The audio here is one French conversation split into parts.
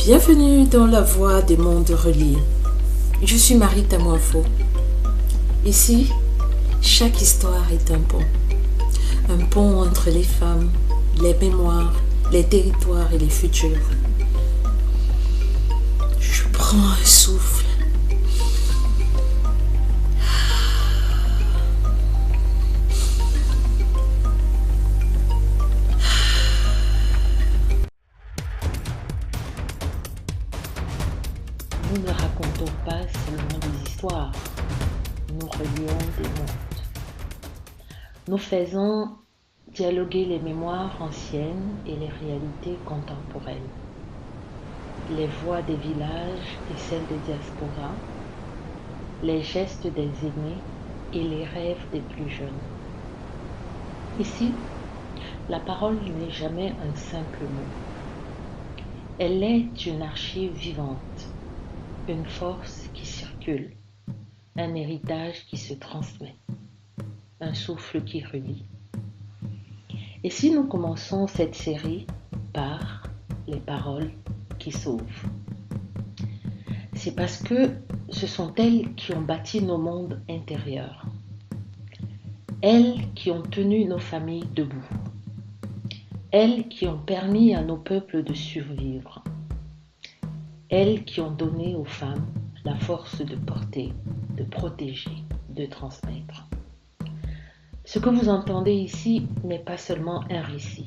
Bienvenue dans la voie des mondes reliés. Je suis Marie Tamoifo. Ici, chaque histoire est un pont. Un pont entre les femmes, les mémoires, les territoires et les futurs. Je prends un souffle. Nous ne racontons pas seulement des histoires, nous relions des mondes. Nous faisons dialoguer les mémoires anciennes et les réalités contemporaines, les voix des villages et celles des diasporas, les gestes des aînés et les rêves des plus jeunes. Ici, la parole n'est jamais un simple mot. Elle est une archive vivante, une force qui circule, un héritage qui se transmet, un souffle qui relie. Et si nous commençons cette série par les paroles qui sauvent, c'est parce que ce sont elles qui ont bâti nos mondes intérieurs, elles qui ont tenu nos familles debout, elles qui ont permis à nos peuples de survivre, elles qui ont donné aux femmes la force de porter, de protéger, de transmettre. Ce que vous entendez ici n'est pas seulement un récit,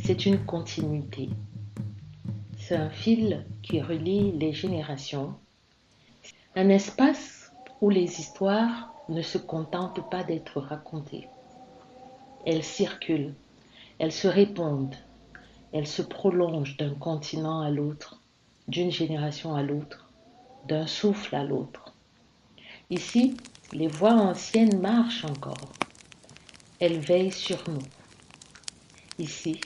c'est une continuité. C'est un fil qui relie les générations, un espace où les histoires ne se contentent pas d'être racontées. Elles circulent, elles se répondent, elles se prolongent d'un continent à l'autre, d'une génération à l'autre, d'un souffle à l'autre. Ici, les voix anciennes marchent encore. Elles veillent sur nous. Ici,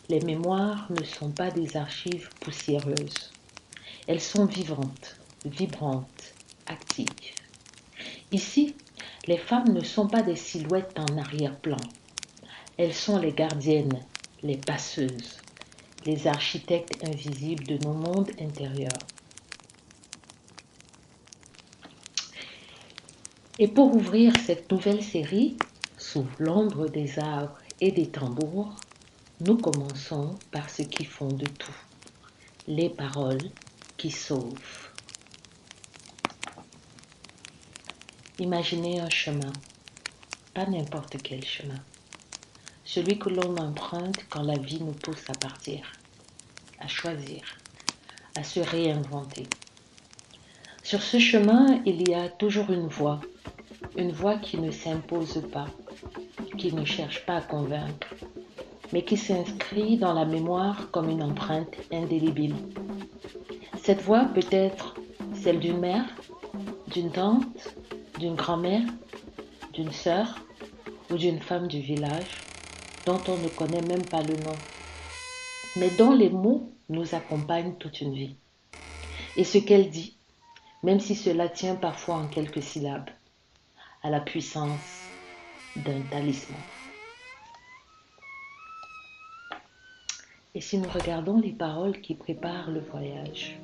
les mémoires ne sont pas des archives poussiéreuses. Elles sont vivantes, vibrantes, actives. Ici, les femmes ne sont pas des silhouettes en arrière-plan. Elles sont les gardiennes, les passeuses, les architectes invisibles de nos mondes intérieurs. Et pour ouvrir cette nouvelle série, sous l'ombre des arbres et des tambours, nous commençons par ce qui fonde tout, les paroles qui sauvent. Imaginez un chemin, pas n'importe quel chemin, celui que l'on emprunte quand la vie nous pousse à partir, à choisir, à se réinventer. Sur ce chemin, il y a toujours une voix qui ne s'impose pas, qui ne cherche pas à convaincre, mais qui s'inscrit dans la mémoire comme une empreinte indélébile. Cette voix peut être celle d'une mère, d'une tante, d'une grand-mère, d'une sœur ou d'une femme du village dont on ne connaît même pas le nom, mais dont les mots nous accompagnent toute une vie. Et ce qu'elle dit, même si cela tient parfois en quelques syllabes, a la puissance d'un talisman. Et si nous regardons les paroles qui préparent le voyage,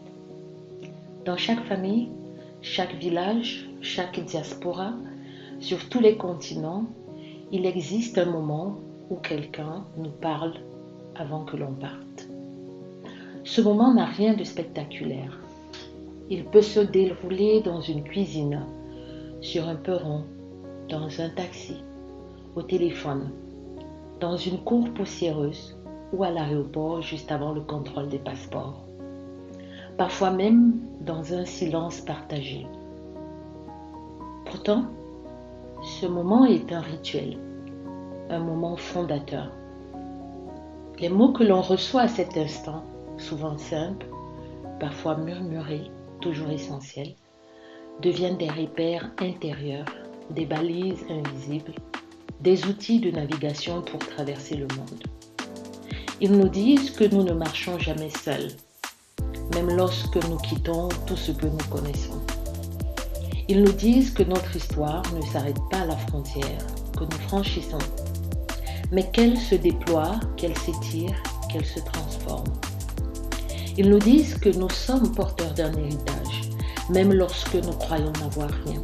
dans chaque famille, chaque village, chaque diaspora, sur tous les continents, il existe un moment où quelqu'un nous parle avant que l'on parte. Ce moment n'a rien de spectaculaire. Il peut se dérouler dans une cuisine, sur un perron, dans un taxi, au téléphone, dans une cour poussiéreuse ou à l'aéroport juste avant le contrôle des passeports. Parfois même dans un silence partagé. Pourtant, ce moment est un rituel, un moment fondateur. Les mots que l'on reçoit à cet instant, souvent simples, parfois murmurés, toujours essentiels, deviennent des repères intérieurs, des balises invisibles, des outils de navigation pour traverser le monde. Ils nous disent que nous ne marchons jamais seuls, même lorsque nous quittons tout ce que nous connaissons. Ils nous disent que notre histoire ne s'arrête pas à la frontière que nous franchissons, mais qu'elle se déploie, qu'elle s'étire, qu'elle se transforme. Ils nous disent que nous sommes porteurs d'un héritage, même lorsque nous croyons n'avoir rien.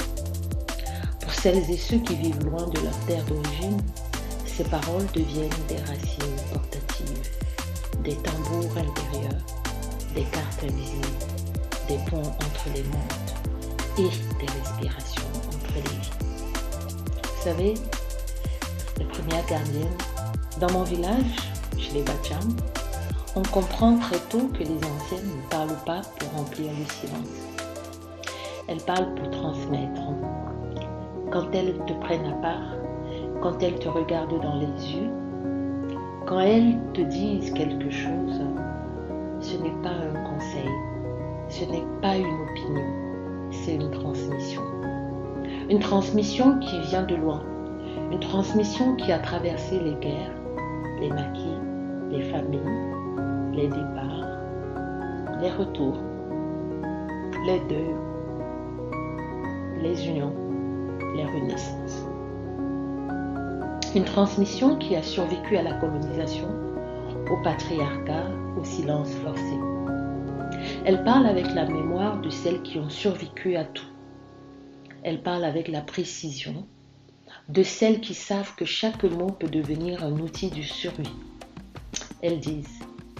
Pour celles et ceux qui vivent loin de leur terre d'origine, ces paroles deviennent des racines portatives, des tambours intérieurs, des cartes invisibles, des ponts entre les mondes et des respirations entre les vies. Vous savez, les premières gardiennes, dans mon village, chez les Bacham, on comprend très tôt que les anciennes ne parlent pas pour remplir le silence. Elles parlent pour transmettre. Quand elles te prennent à part, quand elles te regardent dans les yeux, quand elles te disent quelque chose, ce n'est pas un conseil, ce n'est pas une opinion, c'est une transmission. Une transmission qui vient de loin, une transmission qui a traversé les guerres, les maquis, les familles, les départs, les retours, les deuils, les unions, les renaissances. Une transmission qui a survécu à la colonisation, au patriarcat, au silence forcé. Elle parle avec la mémoire de celles qui ont survécu à tout. Elle parle avec la précision de celles qui savent que chaque mot peut devenir un outil de survie. Elles disent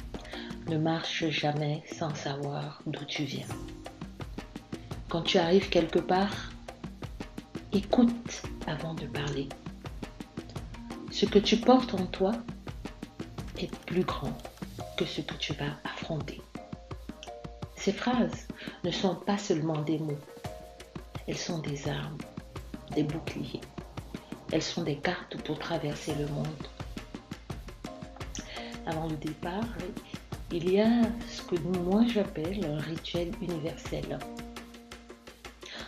« Ne marche jamais sans savoir d'où tu viens ». Quand tu arrives quelque part, écoute avant de parler. Ce que tu portes en toi est plus grand que ce que tu vas affronter. Ces phrases ne sont pas seulement des mots. Elles sont des armes, des boucliers. Elles sont des cartes pour traverser le monde. Avant le départ, il y a ce que moi j'appelle un rituel universel.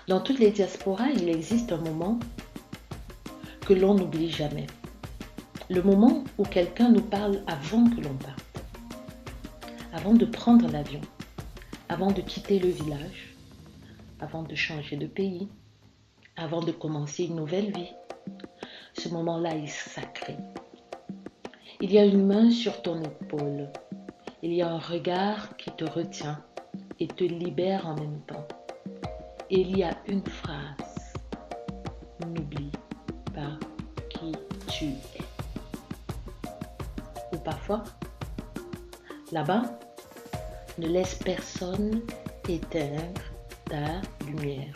Dans toutes les diasporas, il existe un moment que l'on n'oublie jamais. Le moment où quelqu'un nous parle avant que l'on parte, avant de prendre l'avion, avant de quitter le village, avant de changer de pays, avant de commencer une nouvelle vie. Ce moment-là est sacré. Il y a une main sur ton épaule. Il y a un regard qui te retient et te libère en même temps. Et il y a une phrase. N'oublie pas qui tu es. Ou parfois, là-bas, ne laisse personne éteindre ta lumière.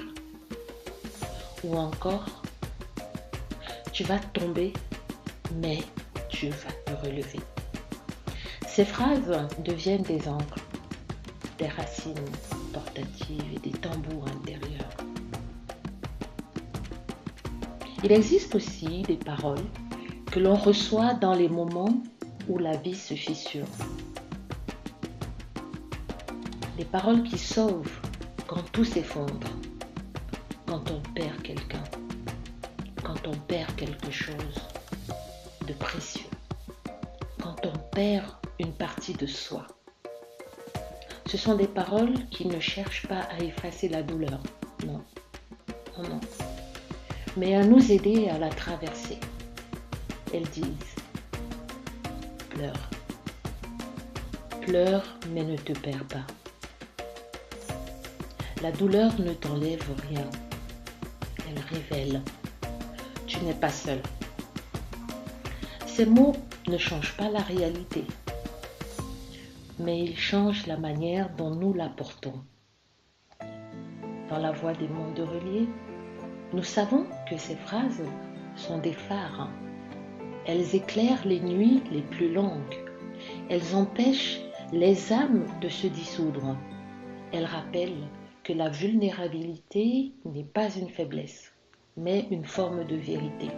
Ou encore, tu vas tomber, mais tu vas te relever. Ces phrases deviennent des encres, des racines portatives et des tambours intérieurs. Il existe aussi des paroles que l'on reçoit dans les moments où la vie se fissure. Des paroles qui sauvent quand tout s'effondre, quand on perd quelqu'un, quand on perd quelque chose de précieux, quand on perd une partie de soi. Ce sont des paroles qui ne cherchent pas à effacer la douleur, non, non, non, mais à nous aider à la traverser. Elles disent « Pleure, pleure mais ne te perds pas. La douleur ne t'enlève rien, elle révèle. Tu n'es pas seul. » Ces mots ne changent pas la réalité, mais ils changent la manière dont nous la portons. Dans la voix des mondes reliés, nous savons que ces phrases sont des phares. Elles éclairent les nuits les plus longues. Elles empêchent les âmes de se dissoudre. Elles rappellent que la vulnérabilité n'est pas une faiblesse, mais une forme de vérité.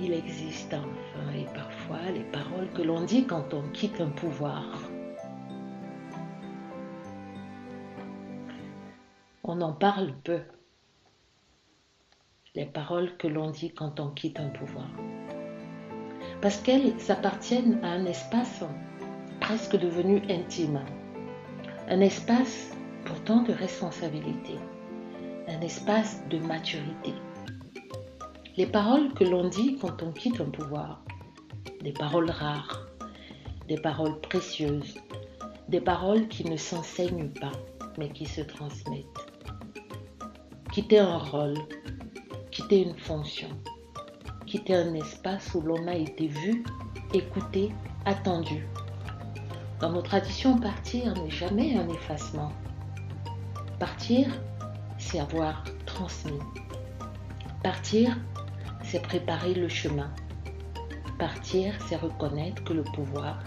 Il existe enfin et parfois les paroles que l'on dit quand on quitte un pouvoir. On en parle peu. Les paroles que l'on dit quand on quitte un pouvoir. Parce qu'elles appartiennent à un espace presque devenu intime. Un espace pourtant de responsabilité. Un espace de maturité. Les paroles que l'on dit quand on quitte un pouvoir des paroles rares, des paroles précieuses, des paroles qui ne s'enseignent pas, mais qui se transmettent. Quitter un rôle, quitter une fonction, quitter un espace où l'on a été vu, écouté, attendu. Dans nos traditions, partir n'est jamais un effacement. Partir, c'est avoir transmis. Partir, c'est préparer le chemin. Partir, c'est reconnaître que le pouvoir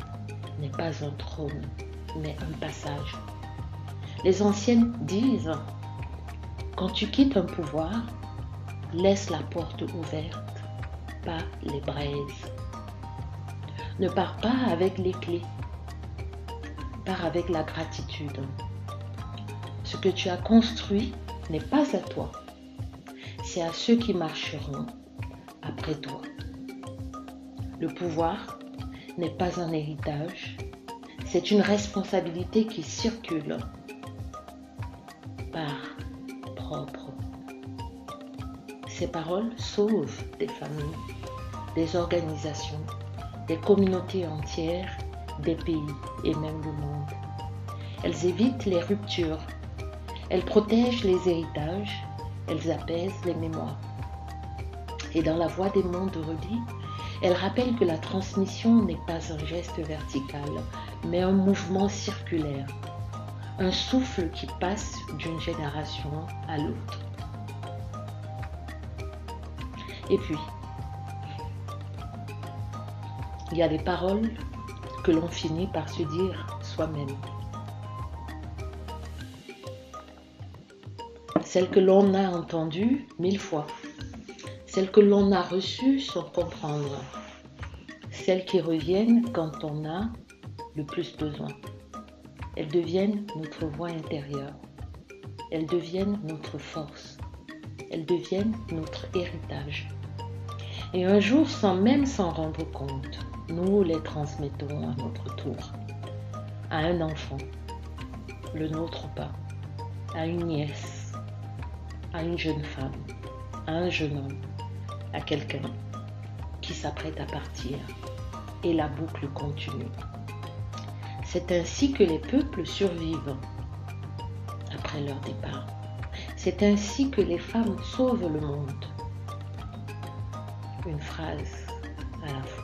n'est pas un trône, mais un passage. Les anciennes disent, quand tu quittes un pouvoir, laisse la porte ouverte, pas les braises. Ne pars pas avec les clés, pars avec la gratitude. Ce que tu as construit n'est pas à toi, c'est à ceux qui marcheront après toi. Le pouvoir n'est pas un héritage, c'est une responsabilité qui circule par propre. Ces paroles sauvent des familles, des organisations, des communautés entières, des pays et même le monde. Elles évitent les ruptures, elles protègent les héritages, elles apaisent les mémoires. Et dans la voix des mondes redits, elles rappellent que la transmission n'est pas un geste vertical, mais un mouvement circulaire, un souffle qui passe d'une génération à l'autre. Et puis, il y a des paroles que l'on finit par se dire soi-même. Celles que l'on a entendues 1000 fois, celles que l'on a reçues sans comprendre, celles qui reviennent quand on a le plus besoin. Elles deviennent notre voix intérieure, elles deviennent notre force, elles deviennent notre héritage. Et un jour, sans même s'en rendre compte, nous les transmettons à notre tour, à un enfant, le nôtre pas, à une nièce, à une jeune femme, à un jeune homme, à quelqu'un qui s'apprête à partir, et la boucle continue. C'est ainsi que les peuples survivent après leur départ. C'est ainsi que les femmes sauvent le monde. Une phrase à la fois.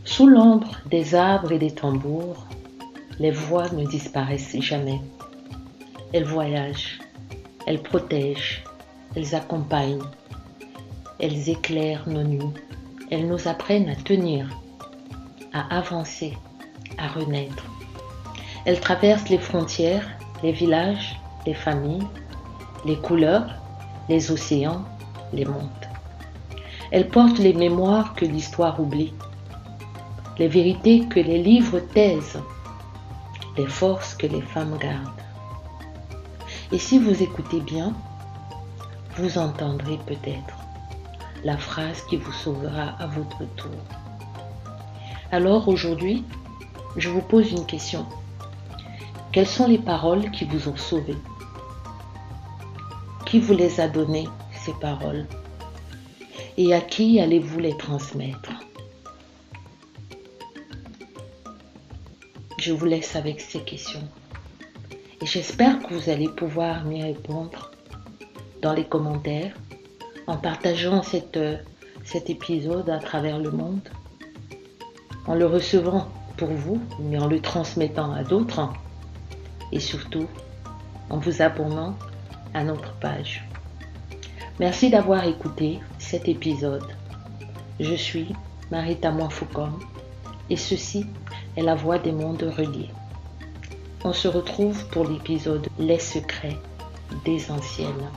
Sous l'ombre des arbres et des tambours, les voix ne disparaissent jamais. Elles voyagent, elles protègent, elles accompagnent, elles éclairent nos nuits, elles nous apprennent à tenir, à avancer, à renaître. Elles traversent les frontières, les villages, les familles, les couleurs, les océans, les mondes. Elles portent les mémoires que l'histoire oublie, les vérités que les livres taisent, les forces que les femmes gardent. Et si vous écoutez bien, vous entendrez peut-être la phrase qui vous sauvera à votre tour. Alors aujourd'hui, je vous pose une question. Quelles sont les paroles qui vous ont sauvé? Qui vous les a données, ces paroles? Et à qui allez-vous les transmettre? Je vous laisse avec ces questions. Et j'espère que vous allez pouvoir m'y répondre dans les commentaires, en partageant cet épisode à travers le monde, en le recevant pour vous, mais en le transmettant à d'autres, et surtout en vous abonnant à notre page. Merci d'avoir écouté cet épisode. Je suis Marita Moifoukom et ceci est la voix des mondes reliés. On se retrouve pour l'épisode Les secrets des anciennes.